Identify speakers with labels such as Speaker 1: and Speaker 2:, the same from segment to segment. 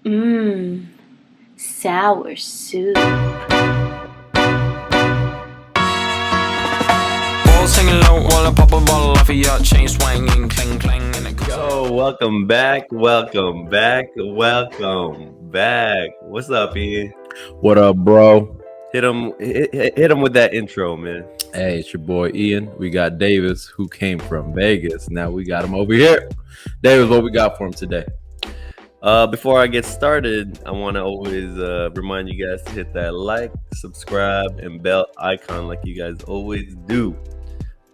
Speaker 1: Mmm, sour soup.
Speaker 2: Singing low while I pop a bottle off of your chain swinging, clang clang, and it goes.
Speaker 3: Yo, welcome back. What's up, Ian?
Speaker 4: What up, bro?
Speaker 3: Hit him with that intro, man.
Speaker 4: Hey, it's your boy Ian. We got Davis, who came from Vegas. Now we got him over here. Davis, what we got for him today?
Speaker 3: Before I get started, I want to always remind you guys to hit that like, subscribe, and bell icon like you guys always do.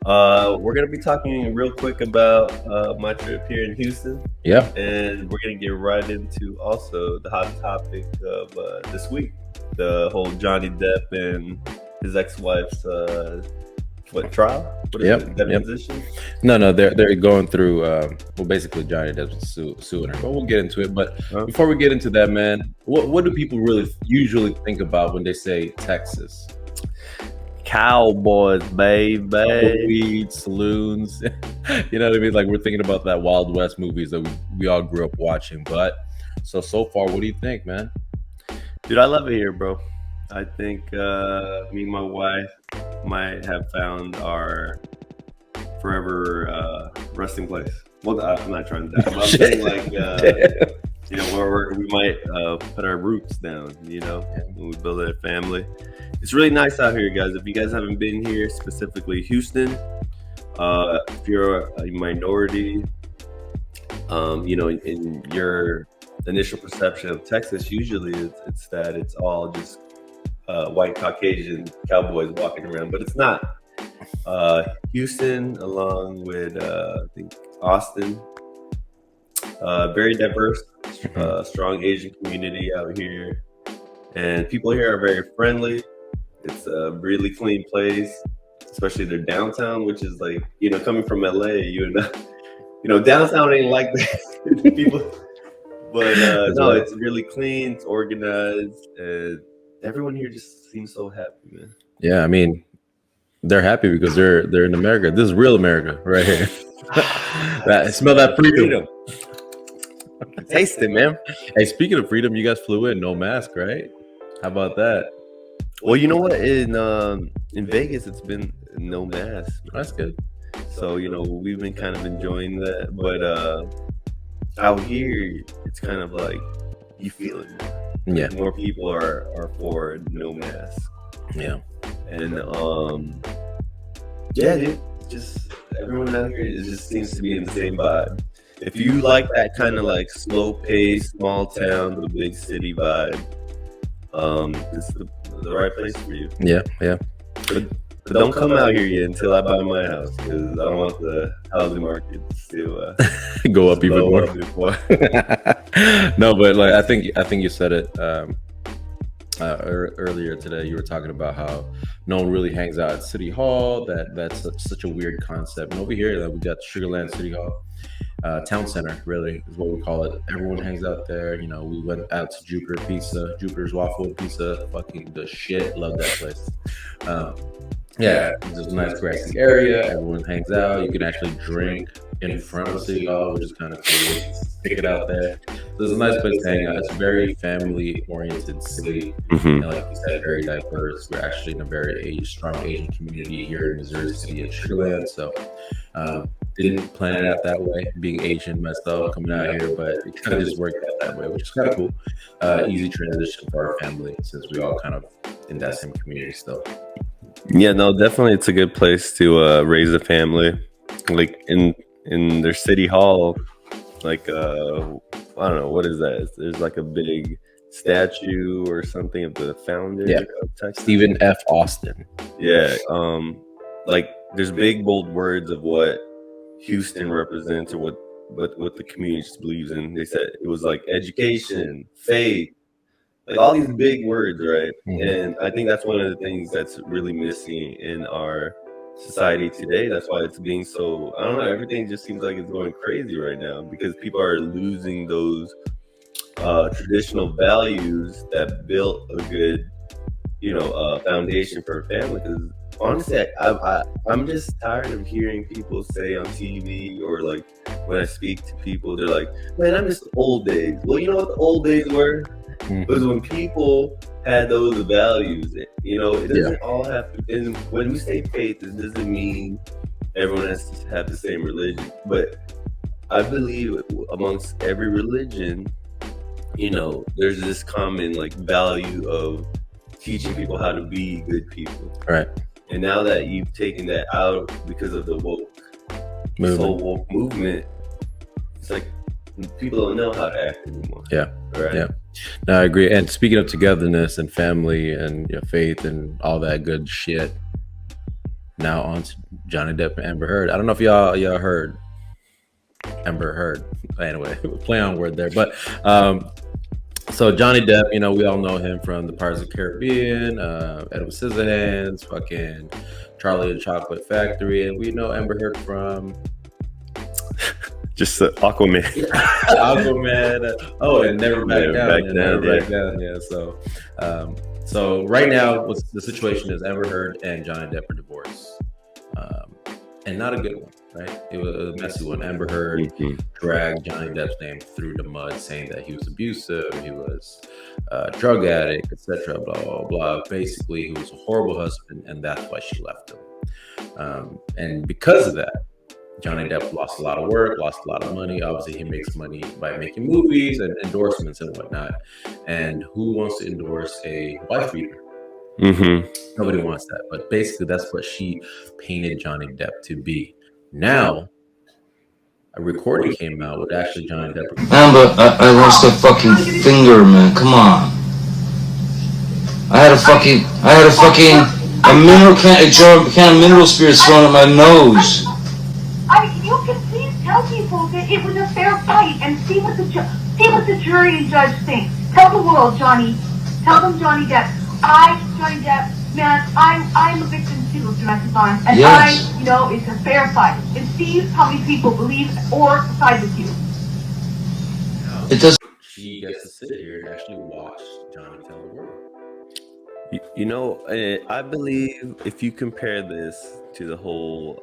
Speaker 3: We're going to be talking real quick about my trip here in Houston.
Speaker 4: Yeah.
Speaker 3: And we're going to get right into also the hot topic of this week. The whole Johnny Depp and his ex-wife's trial? What is it? Deposition?
Speaker 4: No, they're going through. Basically, Johnny Depp's suing her, but we'll get into it. But before we get into that, man, what do people really usually think about when they say Texas?
Speaker 3: Cowboys, baby.
Speaker 4: Weed, saloons. You know what I mean? Like, we're thinking about that Wild West movies that we all grew up watching. But so far, what do you think, man?
Speaker 3: Dude, I love it here, bro. I think me and my wife might have found our forever resting place. Well, I'm not trying to die, but I'm saying like, where we might put our roots down, when we build a family. It's really nice out here, guys. If you guys haven't been here, specifically Houston, if you're a minority, in your initial perception of Texas, usually it's that it's all just white Caucasian cowboys walking around, but it's not. Houston, along with I think Austin, very diverse, strong Asian community out here, and people here are very friendly. It's a really clean place, especially their downtown, which is like, coming from LA, downtown ain't like that. People, but no, it's really clean, it's organized, and everyone here just seems so happy, man.
Speaker 4: Yeah, I mean, they're happy because they're in America. This is real America right here. Smell that freedom.
Speaker 3: Taste it, man.
Speaker 4: Hey, speaking of freedom, you guys flew in no mask, right? How about that?
Speaker 3: Well, you know what? In Vegas, it's been no mask.
Speaker 4: That's good.
Speaker 3: So we've been kind of enjoying that, but out here, it's kind of like you feel it.
Speaker 4: Yeah,
Speaker 3: more people are for no mask.
Speaker 4: Yeah,
Speaker 3: and yeah, dude, just everyone out here just seems to be in the same vibe. If you like that kind of like slow pace, small town, the big city vibe, it's the right place for you.
Speaker 4: Yeah.
Speaker 3: But don't come out here yet until I buy my house, because I don't want the housing markets to
Speaker 4: go up even more. No, but like I think you said it earlier today. You were talking about how no one really hangs out at City Hall. That's such a weird concept. And over here, we got Sugarland City Hall. Town center really is what we call it. Everyone hangs out there. We went out to Jupiter's Waffle Pizza, fucking the shit. Love that place. Yeah, it's a nice grassy area. Everyone hangs out. You can actually drink in front of City Hall, which is kind of cool. Stick it out there. So it's a nice place to hang out. It's a very family-oriented city. And like you said, very diverse. We're actually in a very strong Asian community here in Missouri City and Sugarland. So didn't plan it out that way, being Asian myself coming out here, but it kind of just worked out that way, which is kind of cool. Easy transition for our family since we all kind of in that same community still.
Speaker 3: Yeah, no, definitely it's a good place to raise a family. Like in their city hall, like I don't know, what is that? There's like a big statue or something of the founder of Texas.
Speaker 4: Stephen F. Austin.
Speaker 3: Yeah, like there's big bold words of what Houston represents or what the community just believes in. They said it was like education, faith, like all these big words, right? And I think that's one of the things that's really missing in our society today. That's why it's being so, I don't know, everything just seems like it's going crazy right now because people are losing those traditional values that built a good foundation for a family. Because honestly, I'm just tired of hearing people say on TV or like when I speak to people, they're like, "Man, I miss the old days." Well, you know what the old days were? It was when people had those values. You know, it doesn't all have to. And when we say faith, it doesn't mean everyone has to have the same religion. But I believe amongst every religion, you know, there's this common like value of teaching people how to be good people.
Speaker 4: Right.
Speaker 3: And now that you've taken that out because of the woke movement, it's like people don't know how to act anymore.
Speaker 4: Yeah.
Speaker 3: Right.
Speaker 4: Yeah. No, I agree. And speaking of togetherness and family and faith and all that good shit, now on to Johnny Depp and Amber Heard. I don't know if y'all heard Amber Heard. Anyway, play on word there. But so Johnny Depp, you know, we all know him from the Pirates of the Caribbean, Edward Scissorhands, fucking Charlie and the Chocolate Factory, and we know Amber Heard from
Speaker 3: just Aquaman.
Speaker 4: Aquaman. Oh, and Never Back Down. Never Back Down. Yeah. So right now, what's the situation is Amber Heard and Johnny Depp are divorced, and not a good one, right? It was a messy one. Amber Heard dragged Johnny Depp's name through the mud, saying that he was abusive, he was a drug addict, etc. Blah blah blah. Basically, he was a horrible husband, and that's why she left him. And because of that, Johnny Depp lost a lot of work, lost a lot of money. Obviously, he makes money by making movies and endorsements and whatnot. And who wants to endorse a wife beater? Nobody wants that. But basically, that's what she painted Johnny Depp to be. Now, a recording came out with actually Johnny Depp.
Speaker 5: Man, but I lost a fucking finger, man. Come on. I had a mineral can of mineral spirits thrown at my nose.
Speaker 6: You can please tell people that it was a fair fight and see what the jury and judge think. Tell the world, Johnny. Tell them, Johnny Depp. Johnny Depp, man, I'm a victim too of domestic violence, and yes. I know it's a fair fight. And see how many people believe or side with you.
Speaker 5: It does.
Speaker 4: She gets to sit here and actually watch Johnny tell the world.
Speaker 3: You know, I believe if you compare this to the whole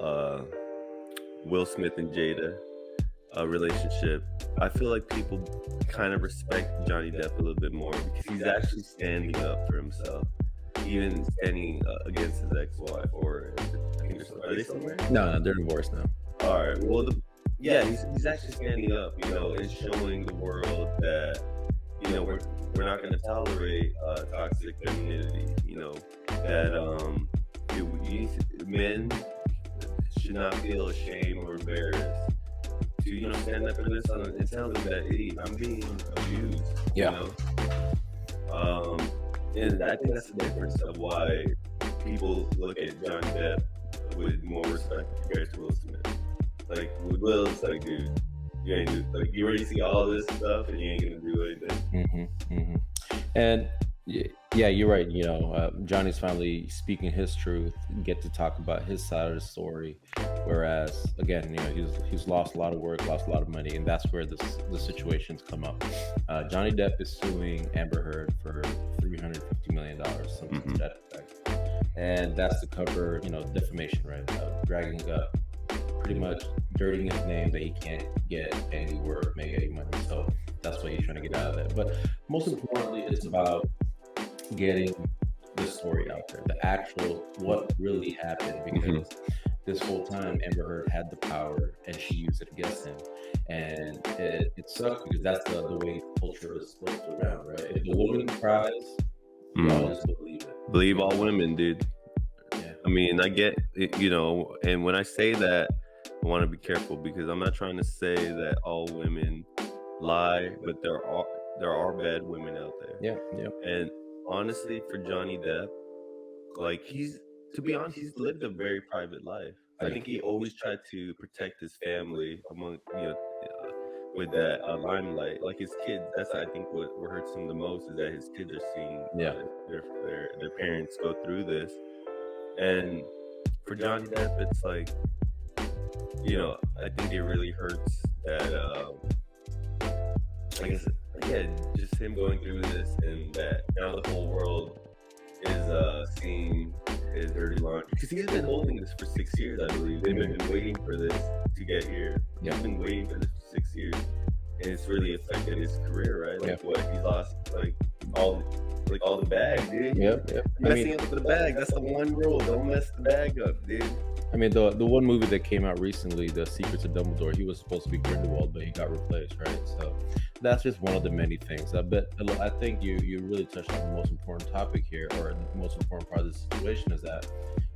Speaker 3: Will Smith and Jada relationship, I feel like people kind of respect Johnny Depp a little bit more because he's actually standing up for himself, even standing against his ex-wife. Or I think are they still married?
Speaker 4: No, they're divorced now.
Speaker 3: All right. Well, he's actually standing up, you know, and showing the world that, you know, we're not going to tolerate toxic femininity. You know, that men should not feel ashamed or embarrassed to, you know, stand up for this and tell them that, hey, I'm being abused.
Speaker 4: Yeah.
Speaker 3: You know? And I think that's the difference of why people look at Johnny Depp with more respect compared to Will Smith. Like with Will, it's like, dude, you ain't you already see all this stuff and you ain't gonna do anything.
Speaker 4: And yeah, you're right. You know, Johnny's finally speaking his truth, get to talk about his side of the story. Whereas, again, you know, he's lost a lot of work, lost a lot of money, and that's where the situations come up. Johnny Depp is suing Amber Heard for $350 million, something to that effect, and that's to cover, you know, defamation, right? Dragging up, pretty much dirtying his name that he can't get any work, make any money. So that's what he's trying to get out of that. But most importantly, it's about getting the story out there, the actual what really happened, because this whole time Amber Heard had the power and she used it against him, and it sucks because that's the way culture is flipped around, right? If the woman cries, you always believe it.
Speaker 3: Believe all women, dude.
Speaker 4: Yeah.
Speaker 3: I mean, I get it, you know, and when I say that, I want to be careful because I'm not trying to say that all women lie, but there are bad women out there.
Speaker 4: Yeah.
Speaker 3: And honestly, for Johnny Depp, like to be honest, he's lived a very private life. I think he always tried to protect his family among, you know, with that limelight, like his kids. That's, I think, what hurts him the most is that his kids are seeing their parents go through this. And for Johnny Depp, it's like, you know, I think it really hurts that, I guess, yeah, just him going through this, and that now the whole world is seeing his dirty laundry, because he's been holding this for 6 years, I believe. They've been waiting for this to get here.
Speaker 4: Yeah.
Speaker 3: He's been waiting for this for 6 years, and it's really affected his career, right? Like what he lost, all the bag, dude.
Speaker 4: Yep.
Speaker 3: Messing up with the bag. That's the one rule. Don't mess the bag up, dude.
Speaker 4: I mean, the one movie that came out recently, The Secrets of Dumbledore, he was supposed to be Grindelwald, but he got replaced, right? So that's just one of the many things. I think you really touched on the most important topic here, or the most important part of the situation is that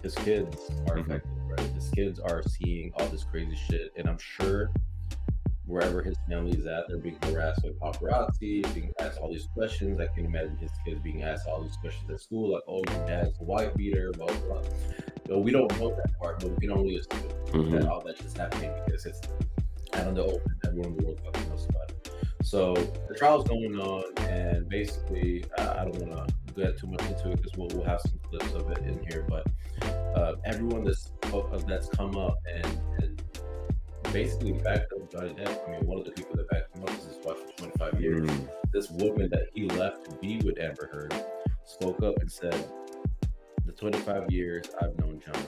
Speaker 4: his kids are affected, right? His kids are seeing all this crazy shit, and I'm sure wherever his family is at, they're being harassed by paparazzi, being asked all these questions. I can imagine his kids being asked all these questions at school, like, "Oh, your dad's a wife beater," blah blah. So we don't know that part, but we can only assume that all that is happening because it's out in the open. Everyone in the world fucking knows about it. So the trial's going on, and basically, I don't want to get too much into it because we'll have some clips of it in here. But everyone that's come up and basically backed up Johnny Depp. I mean, one of the people that backed him up is his wife for 25 years. This woman that he left to be with Amber Heard spoke up and said, "The 25 years I've known Johnny,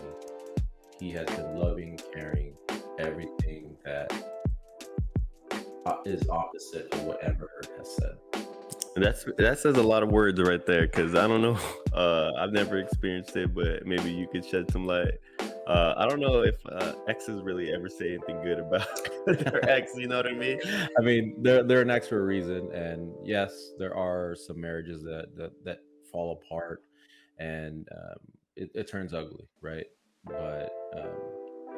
Speaker 4: he has been loving, caring, everything that is opposite of what Amber Heard has said."
Speaker 3: And that says a lot of words right there, because I don't know. I've never experienced it, but maybe you could shed some light. I don't know if exes really ever say anything good about their ex. You know what I mean?
Speaker 4: I mean, they're an ex for a reason, and yes, there are some marriages that fall apart, and it turns ugly, right? But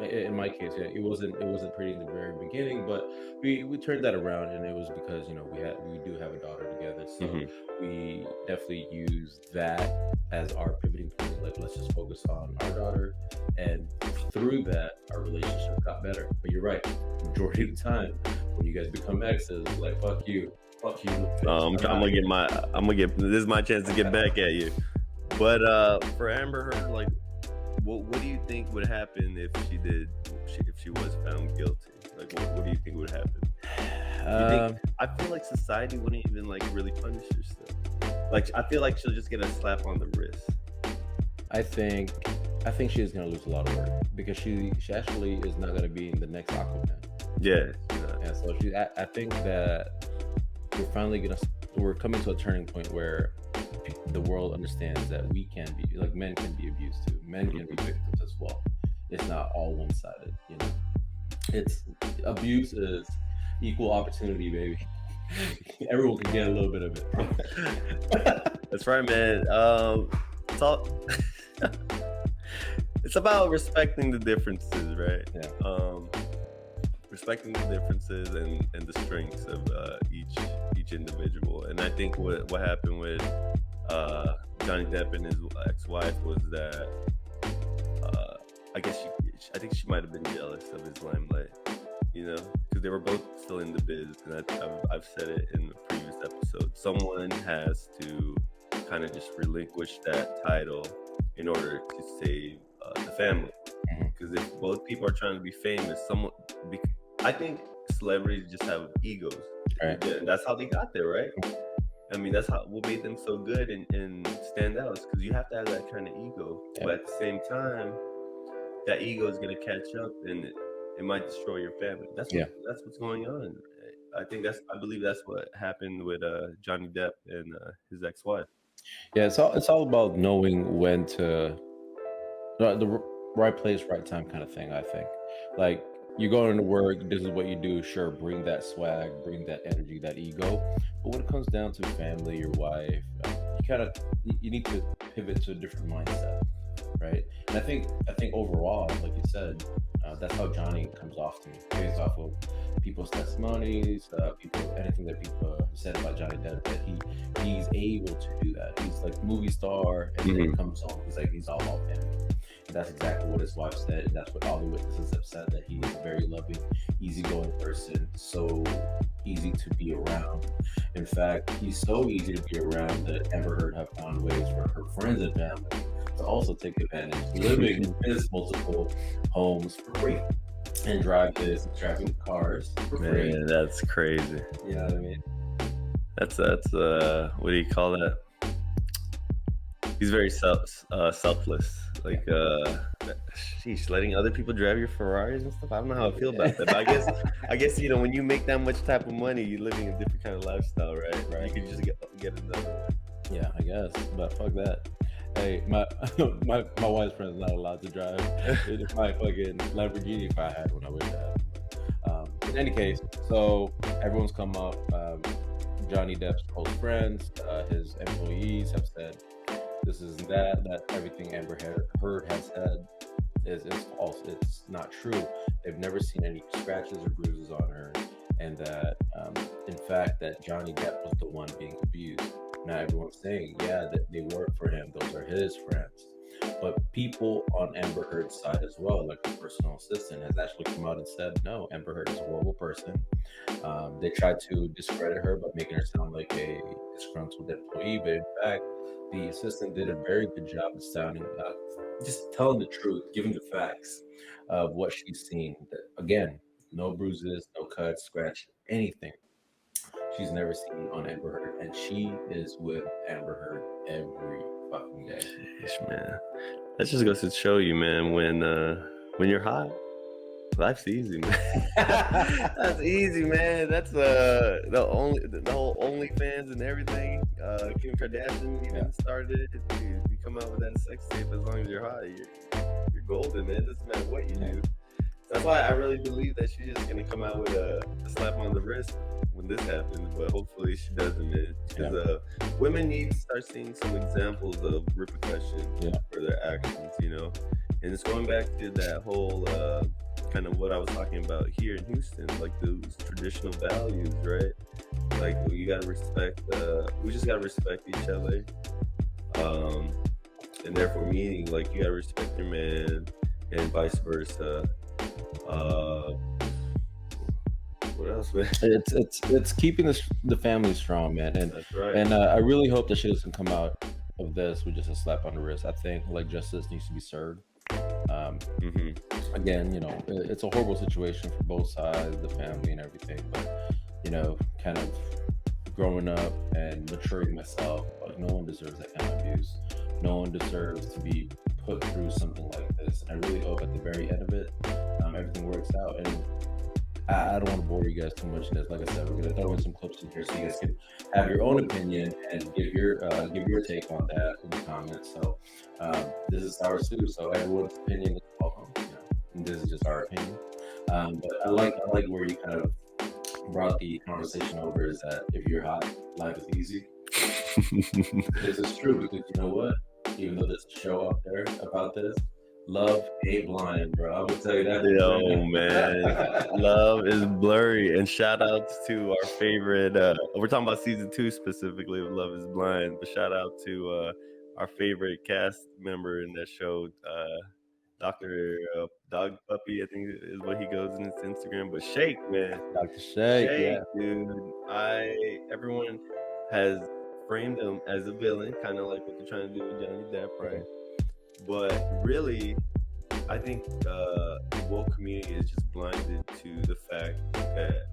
Speaker 4: in my case, yeah, it wasn't pretty in the very beginning, but we turned that around, and it was because we do have a daughter together, so we definitely used that as our pivoting point. Like, let's just focus on our daughter, and through that, our relationship got better. But you're right, majority of the time when you guys become exes, like fuck you. I'm gonna get this is my chance to get back at you. But for Amber Heard, like, what do you think would happen if she was found guilty? Like, what do you think would happen? I feel like society wouldn't even like really punish her still. Like, I feel like she'll just get a slap on the wrist. I think she is gonna lose a lot of work because she actually is not gonna be in the next Aquaman.
Speaker 3: Yeah.
Speaker 4: And so I think that we're coming to a turning point where the world understands that men can be abused too. Men can be victims as well. It's not all one-sided, you know. Abuse is equal opportunity, baby. Everyone can get a little bit of it.
Speaker 3: That's right, man. It's about respecting the differences, right?
Speaker 4: Yeah.
Speaker 3: Respecting the differences and the strengths of each individual. And I think what happened with Johnny Depp and his ex-wife was that I think she might have been jealous of his limelight, you know, because they were both still in the biz. And I've said it in the previous episode. Someone has to kind of just relinquish that title in order to save the family. Because if both people are trying to be famous, I think celebrities just have egos.
Speaker 4: Right.
Speaker 3: And that's how they got there, right? I mean, that's what made them so good and stand out, because you have to have that kind of ego. Yeah. But at the same time, that ego is going to catch up, and it might destroy your family. That's what's going on. I believe that's what happened with Johnny Depp and his ex-wife.
Speaker 4: Yeah, it's all about knowing when to the right place, right time kind of thing. I think, like, you go into work, this is what you do. Sure, bring that swag, bring that energy, that ego. But when it comes down to family, your wife, you need to pivot to a different mindset, right? And I think overall, like you said, that's how Johnny comes off to me, based off of people's testimonies, anything that people have said about Johnny Depp, that he's able to do that. He's like movie star, and then he comes home, he's all about family. And that's exactly what his wife said, and that's what all the witnesses have said, that he is a very loving, easygoing person, so easy to be around. In fact, he's so easy to be around that Amber Heard have found ways for her friends and family to also take advantage, living in his multiple homes for free, and driving cars for free.
Speaker 3: Man, that's crazy.
Speaker 4: You know what I mean?
Speaker 3: That's what do you call that? He's very selfless. Like, sheesh, letting other people drive your Ferraris and stuff. I don't know how I feel about that. But I guess when you make that much type of money, you're living a different kind of lifestyle, right?
Speaker 4: Right.
Speaker 3: You can just get another one.
Speaker 4: Yeah, I guess, but fuck that. Hey, my my wife's friend's not allowed to drive my fucking Lamborghini if I had one. I wish I had one. In any case, so everyone's come up. Johnny Depp's close friends, his employees have said this isn't that everything Amber Heard has said is false. It's not true. They've never seen any scratches or bruises on her, and that in fact that Johnny Depp was the one being abused. Now everyone's saying, yeah, that they work for him. Those are his friends. But people on Amber Heard's side as well, like her personal assistant, has actually come out and said, no, Amber Heard is a horrible person. They tried to discredit her by making her sound like a disgruntled employee, but in fact, the assistant did a very good job of sounding, just telling the truth, giving the facts of what she's seen. Again, no bruises, no cuts, scratch, anything. She's never seen on Amber Heard, and she is with Amber Heard every fucking day.
Speaker 3: Yes, man. That just goes to show you, man, when you're hot, life's easy, man. That's easy, man. That's the whole OnlyFans and everything. Kim Kardashian even started it. Dude, you come out with that sex tape, as long as you're hot, you're golden, man. Doesn't matter what you do. That's why I really believe that she's just gonna come out with a slap on the wrist when this happens, but hopefully she doesn't, man. Because women need to start seeing some examples of repercussion for their actions, And it's going back to that whole kind of what I was talking about here in Houston, like those traditional values, right? Like you gotta respect. We just gotta respect each other, and therefore meaning like you gotta respect your man, and vice versa. What else, man?
Speaker 4: It's keeping the family strong, man, and
Speaker 3: that's right.
Speaker 4: And I really hope that she doesn't come out of this with just a slap on the wrist. I think like justice needs to be served. Again, it's a horrible situation for both sides, the family and everything. But kind of growing up and maturing myself, like no one deserves that kind of abuse. No one deserves to be put through something like this. And I really hope at the very end of it, everything works out. And I don't want to bore you guys too much in this. Like I said, we're gonna throw in some clips in here so you guys can have your own opinion and give your take on that in the comments. So this is our Sue, so everyone's opinion is welcome. And this is just our opinion. But I like where you kind of brought the conversation over is that if you're hot, life is easy. This is true because you know what? Even though there's a show out there about this, love ain't blind, bro. I'm gonna tell you that.
Speaker 3: Yo, man. Love is blurry. And shout outs to our favorite, we're talking about season 2 specifically of Love is Blind, but shout out to our favorite cast member in that show, Dr. Dog Puppy, I think is what he goes in his Instagram. But Shake, man.
Speaker 4: Dr. Shake, yeah.
Speaker 3: Dude. Everyone has framed him as a villain, kind of like what they're trying to do with Johnny Depp, right? But really, I think the woke community is just blinded to the fact that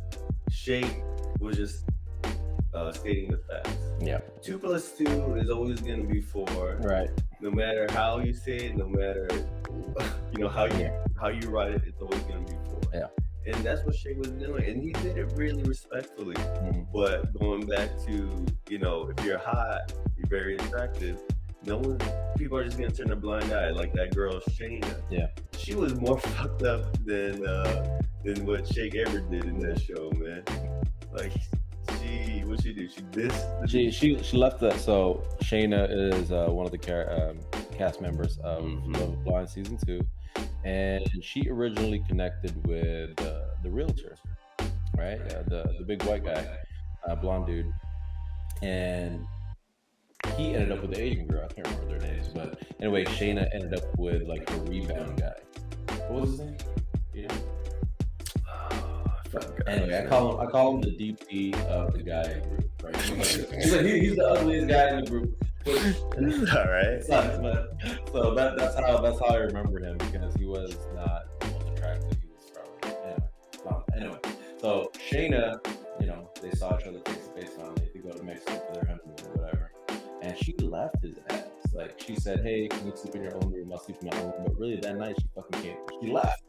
Speaker 3: Shake was just stating the facts. Yeah. 2 + 2 is always going to be 4.
Speaker 4: Right.
Speaker 3: No matter how you say it, no matter how you write it, it's always going to be 4.
Speaker 4: Yeah.
Speaker 3: And that's what Shake was doing, and he did it really respectfully. But going back to if you're hot, you're very attractive. People are just gonna turn a blind eye, like that girl Shayna. Yeah, she was more fucked up than what Shake ever did in that show, man. Like, what she do? She dissed.
Speaker 4: She left that. So Shayna is one of the cast members of Love is Blind season 2, and she originally connected with the realtor, right? The big white guy, blonde dude, and he ended up with the Asian girl. I can't remember their names, but anyway, Shayna ended up with like a rebound guy. What was his name? Anyway, I call him the DP of the guy in the group. Right? He's the ugliest guy in the group.
Speaker 3: All right.
Speaker 4: So that's how I remember him, because he was not the most attractive. He was probably anyway. So Shayna, they saw each other face to face finally to go to Mexico for their honeymoon or whatever. And she left his ass. it's like she said, "Hey, can you sleep in your own room? I'll sleep in my own room." But really, that night she fucking came. She left.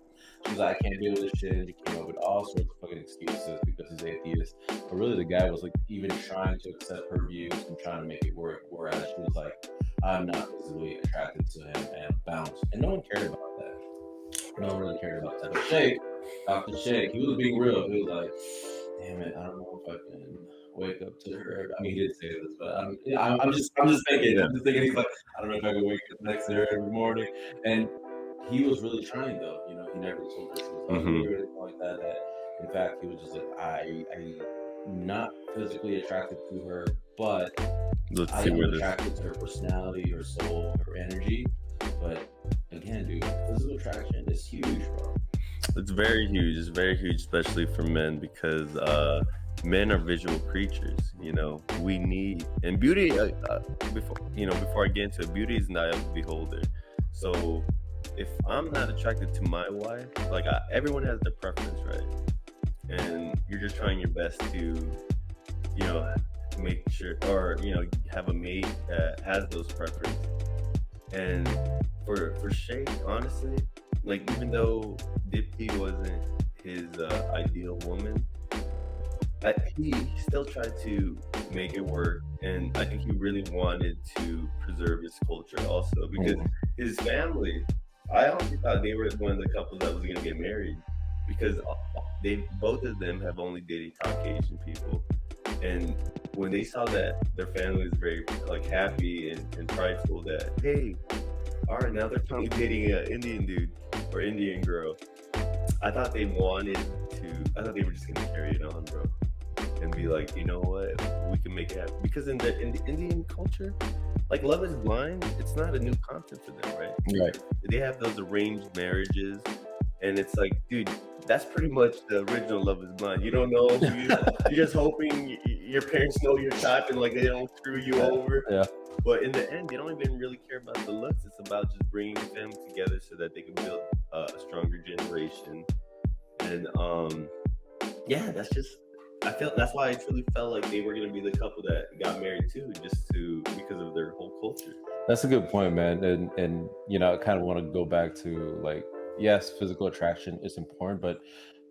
Speaker 4: She's like, "I can't deal with this shit." And she came up with all sorts of fucking excuses because he's atheist. But really, the guy was like even trying to accept her views and trying to make it work. Whereas she was like, "I'm not physically attracted to him," and bounced. And no one cared about that. No one really cared about that. But Shake, Dr. Shake, he was being real. He was like, "Damn it, I don't know if I can wake up to her." I mean, he didn't say this, but I'm just thinking. I'm just thinking. He's like, "I don't know if I can wake up next to her every morning." And he was really trying, though. You know, he never told her she was ugly or anything like that. That in fact, he was just like, I'm not physically attracted to her, but
Speaker 3: Let's
Speaker 4: I
Speaker 3: see
Speaker 4: am
Speaker 3: where this.
Speaker 4: attracted to her personality, her soul, her energy. But again, dude, physical attraction is huge, bro.
Speaker 3: It's very huge. It's very huge, especially for men, because men are visual creatures. You know, we need and beauty. Before I get into it, beauty is not of the beholder. So, if I'm not attracted to my wife, like everyone has their preference, right? And you're just trying your best to, make sure, or have a mate that has those preferences. And for Shay, honestly, like even though Dipti wasn't his ideal woman, he still tried to make it work, and I think he really wanted to preserve his culture also because his family. I honestly thought they were one of the couples that was going to get married because both of them have only dated Caucasian people, and when they saw that their family was very like happy and prideful that hey, all right, now they're finally dating an Indian dude or Indian girl. I thought they wanted to. I thought they were just gonna carry it on, bro, and be like, you know what, we can make it happen. Because in the Indian culture, like Love Is Blind, it's not a new concept for them, right?
Speaker 4: Right.
Speaker 3: They have those arranged marriages, and it's like, dude, that's pretty much the original Love Is Blind. You don't know, you're just hoping your parents know your type and like they don't screw you over.
Speaker 4: Yeah.
Speaker 3: But in the end, they don't even really care about the looks. It's about just bringing them together so that they can build a stronger generation. And that's just. That's why I truly felt like they were gonna be the couple that got married too, because of their whole culture.
Speaker 4: That's a good point, man. And I kind of want to go back to like, yes, physical attraction is important, but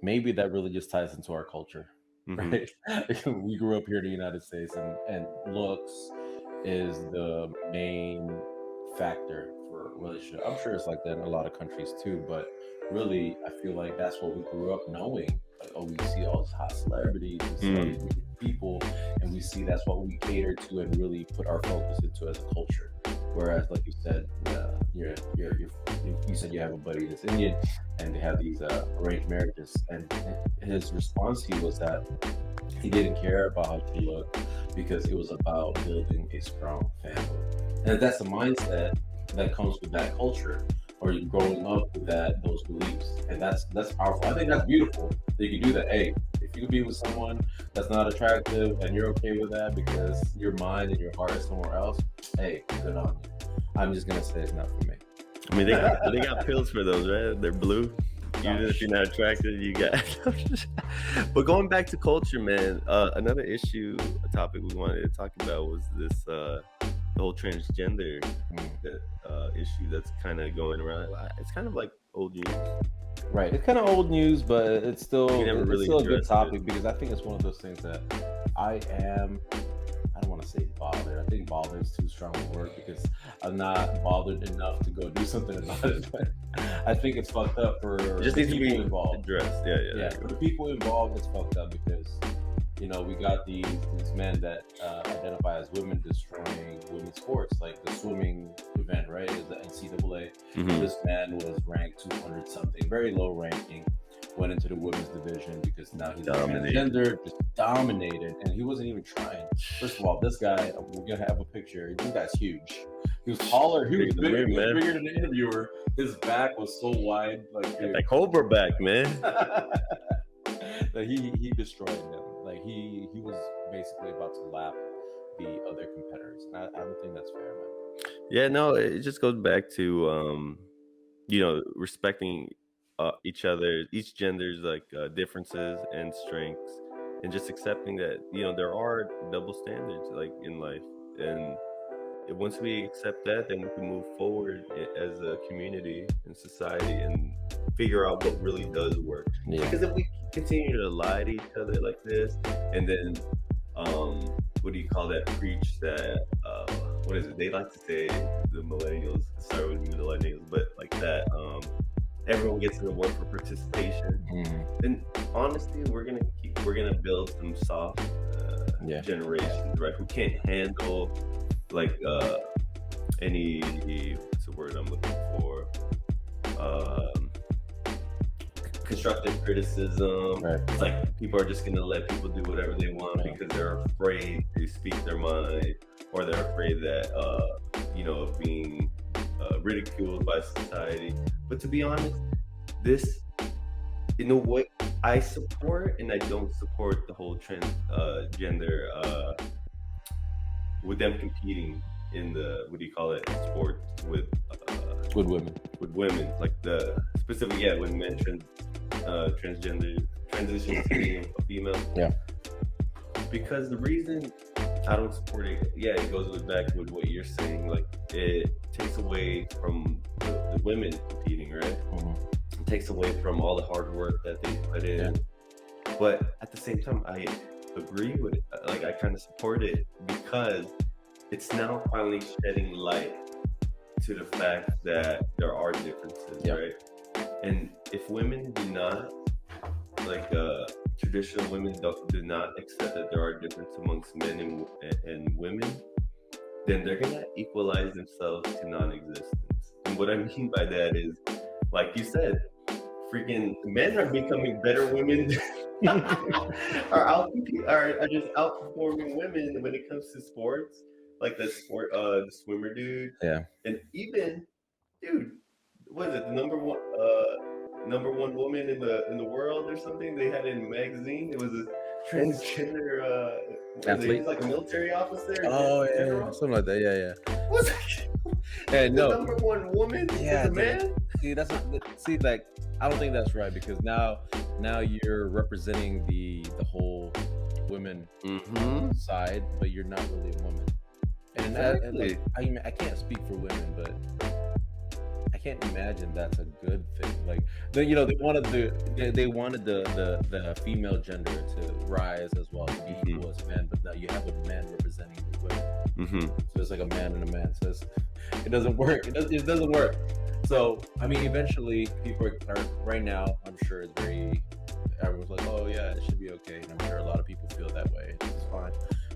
Speaker 4: maybe that really just ties into our culture, right? We grew up here in the United States, and looks is the main factor for a relationship. I'm sure it's like that in a lot of countries too, but really, I feel like that's what we grew up knowing. Like, oh, we see all these hot celebrities and see all these people, and we see that's what we cater to and really put our focus into as a culture. Whereas, like you said, you said you have a buddy that's Indian, and they have these arranged marriages. And his response to you was that he didn't care about how she looked because it was about building a strong family. And that's a mindset that comes with that culture, or you're growing up with those beliefs, and that's powerful. I think that's beautiful that you can do that. Hey, if you can be with someone that's not attractive and you're okay with that because your mind and your heart is somewhere else, hey, good on you. I'm just gonna say it's not for me.
Speaker 3: I mean, they got pills for those, right? They're blue. Even if you're not attracted, you got. But going back to culture, man, another topic we wanted to talk about was this the whole transgender issue that's kind of going around. It's kind of like old news.
Speaker 4: Right, it's kind of old news, but it's still
Speaker 3: really
Speaker 4: a good topic
Speaker 3: it.
Speaker 4: because I think it's one of those things that I don't want to say bothered. I think bothered is too strong a word because I'm not bothered enough to go do something about it. But I think it's fucked up for
Speaker 3: just
Speaker 4: the
Speaker 3: needs
Speaker 4: people
Speaker 3: to be
Speaker 4: involved.
Speaker 3: Addressed. Yeah.
Speaker 4: For the people involved, it's fucked up because we got these men that identify as women destroying women's sports, like the swimming event, right? Is the NCAA. This man was ranked 200 something, very low ranking. Went into the women's division because now he's transgender, just dominated, and he wasn't even trying. First of all, this guy, we're gonna have a picture. This guy's huge. He was taller. He was bigger than the interviewer. His back was so wide, like
Speaker 3: Cobra back, man.
Speaker 4: That he destroyed them. Like he was basically about to lap the other competitors, and I don't think that's fair, man.
Speaker 3: Yeah, no, it just goes back to respecting each other, each gender's differences and strengths, and just accepting that there are double standards like in life, and once we accept that, then we can move forward as a community and society and figure out what really does work.
Speaker 4: Yeah.
Speaker 3: Because if we continue to lie to each other like this, and then what do you call that? Preach that what is it? They like to say the millennials. Sorry, with millennials, but like that. Everyone gets in the work for participation. And honestly, we're gonna build some soft generations, right? Who can't handle like any, what's the word I'm looking for? Constructive criticism.
Speaker 4: Right.
Speaker 3: It's like people are just gonna let people do whatever they want because they're afraid to speak their mind, or they're afraid that of being ridiculed by society. But to be honest, this, in a way, I support and I don't support the whole transgender with them competing in the, what do you call it, sport with
Speaker 4: women.
Speaker 3: With women, like the specific, when men transgender transition to being a female.
Speaker 4: Yeah.
Speaker 3: Because the reason I don't support it, it goes back with what you're saying. Like, it takes away from the women competing, right? It takes away from all the hard work that they put in. But at the same time, I agree with it. Like, I kind of support it because it's now finally shedding light to the fact that there are differences, right? And if women do not, like traditional women do not accept that there are differences amongst men and women, then they're gonna equalize themselves to non-existence. And what I mean by that is, like you said, freaking men are becoming better women, are just outperforming women when it comes to sports, like the swimmer dude.
Speaker 4: Yeah.
Speaker 3: And even, dude, what is it, the number one woman in the world or something? They had it in a magazine. It was a transgender
Speaker 4: athlete.
Speaker 3: He's like a military officer.
Speaker 4: Oh yeah, something like that. Yeah.
Speaker 3: What's that?
Speaker 4: Yeah, no.
Speaker 3: The number one woman is a man?
Speaker 4: See, like, I don't think that's right, because now you're representing the whole women side, but you're not really a woman. And
Speaker 3: exactly.
Speaker 4: I can't speak for women, but I can't imagine that's a good thing. Like, they wanted the female gender to rise as well, to be equal as men, but now you have a man representing the women. So it's like a man and a man. So it doesn't work. It doesn't work. So I mean, eventually, people are right now. I'm sure everyone's like, oh yeah, it should be okay, and I'm sure a lot of people feel that way. It's fine.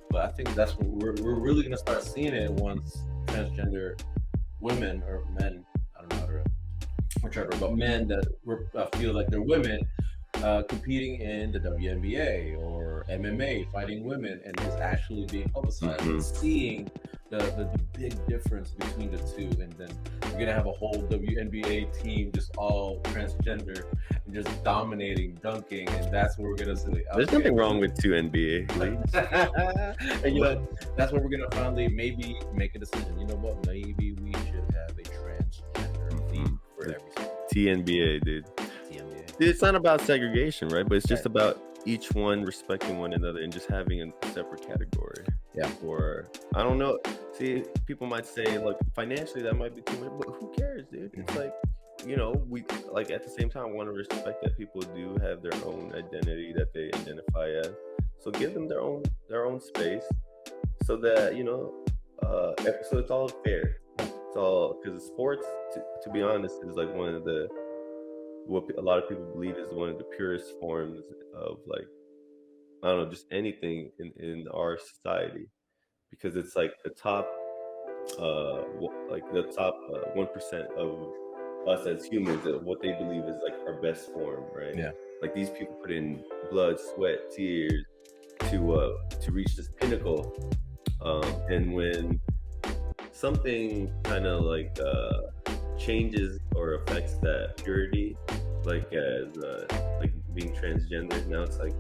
Speaker 4: But I think that's what we're really gonna start seeing it once transgender women or men, I don't know, whichever, but men that feel like they're women competing in the WNBA or MMA, fighting women, and it's actually being publicized, and seeing the big difference between the two, and then you're gonna have a whole WNBA team just all transgender and just dominating, dunking, and that's what we're gonna see.
Speaker 3: There's nothing wrong with two NBA leagues.
Speaker 4: And that's where we're gonna finally maybe make a decision. You know what? Maybe we should have a transgender league for every sport.
Speaker 3: TNBA, dude. Dude, it's not about segregation, right? But it's just about each one respecting one another and just having a separate category.
Speaker 4: Yeah.
Speaker 3: Or, I don't know. See, people might say, look, financially that might be too much, but who cares, dude? It's like, we like at the same time want to respect that people do have their own identity that they identify as. So give them their own space, so that so it's all fair. It's all, because sports, to be honest, is like one of what a lot of people believe is one of the purest forms of, like, I don't know, just anything in our society, because it's like the top 1% of us as humans, what they believe is like our best form, right?
Speaker 4: Yeah.
Speaker 3: Like, these people put in blood, sweat, tears to reach this pinnacle, and when something kind of like changes or affects that purity, like as like being transgender, now it's like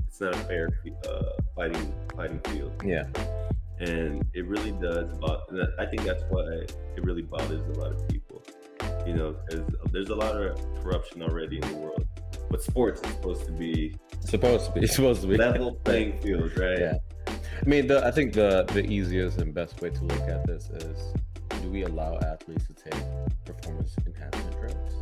Speaker 3: it's not a fair fighting field.
Speaker 4: Yeah.
Speaker 3: And it really does, and I think that's why it really bothers a lot of people, because there's a lot of corruption already in the world. But sports is supposed to be
Speaker 4: level
Speaker 3: playing field, right?
Speaker 4: Yeah. I mean, I think the easiest and best way to look at this is: do we allow athletes to take performance enhancement drugs?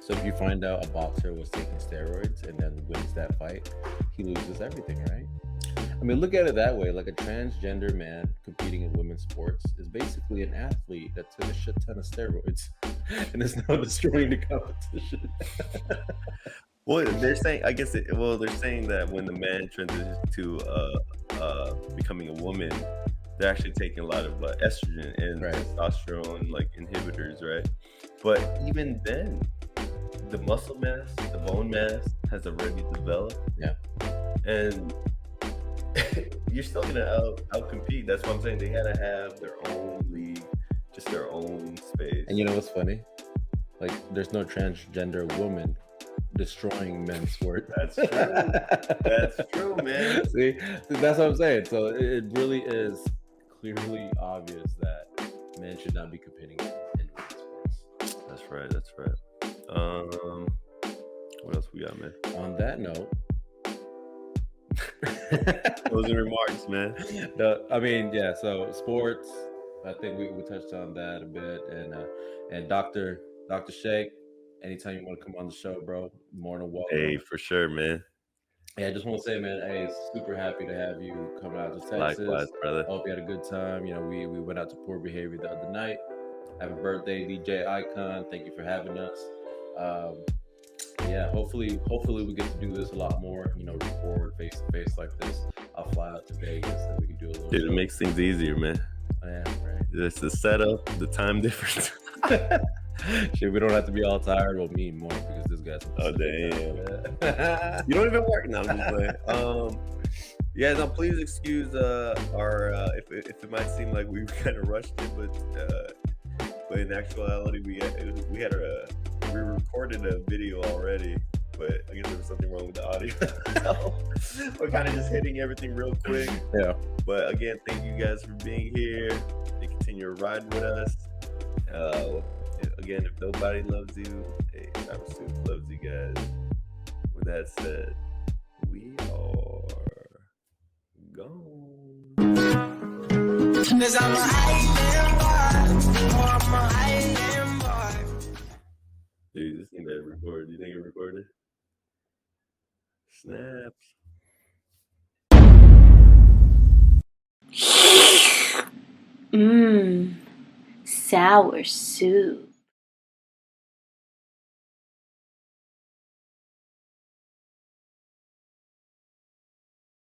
Speaker 4: So if you find out a boxer was taking steroids and then wins that fight, he loses everything, right? I mean, look at it that way. Like a transgender man competing in women's sports is basically an athlete that took a shit ton of steroids and is now destroying the competition.
Speaker 3: Well, they're saying, I guess, they're saying that when the man transitions to becoming a woman, they're actually taking a lot of estrogen and
Speaker 4: Right.
Speaker 3: testosterone like inhibitors, right? But even then, the muscle mass, the bone mass has already developed.
Speaker 4: Yeah.
Speaker 3: And you're still gonna outcompete. That's what I'm saying. They gotta have their own league, just their own space.
Speaker 4: And you know what's funny? Like, there's no transgender woman destroying men's sport.
Speaker 3: That's true. That's true, man.
Speaker 4: See, that's what I'm saying. So it really is clearly obvious that men should not be competing in women's sports.
Speaker 3: That's right. That's right. What else we got, man?
Speaker 4: On that note,
Speaker 3: Closing remarks, man.
Speaker 4: I mean, yeah. So sports. I think we touched on that a bit, and Dr. Shake. Anytime you want to come on the show, bro, more than welcome.
Speaker 3: Hey, for sure, man.
Speaker 4: Yeah, I just want to say, man, hey, super happy to have you come out to Texas.
Speaker 3: Likewise, brother.
Speaker 4: I hope you had a good time. You know, we went out to Poor Behavior the other night. Happy birthday, DJ Icon. Thank you for having us. Yeah, hopefully we get to do this a lot more. You know, record face to face like this. I'll fly out to Vegas and we can do a little.
Speaker 3: It makes things easier, man.
Speaker 4: Yeah, right.
Speaker 3: It's the setup, the time difference.
Speaker 4: Shit, we don't have to be all tired. Well, me more because this guy's.
Speaker 3: Oh damn! You don't even work now. I'm just playing. Yeah, no. Please excuse our if it might seem like we kind of rushed it, but in actuality, we recorded a video already, but I guess there was something wrong with the audio. So we're kind of just hitting everything real quick.
Speaker 4: Yeah.
Speaker 3: But again, thank you guys for being here and continue to ride with us. Again, if nobody loves you, hey, Cyber Soup loves you guys. With that said, we are gone.
Speaker 2: Cause I'm a island boy.
Speaker 3: Dude, this thing that recorded. You think it recorded? Snaps.
Speaker 1: Sour soup.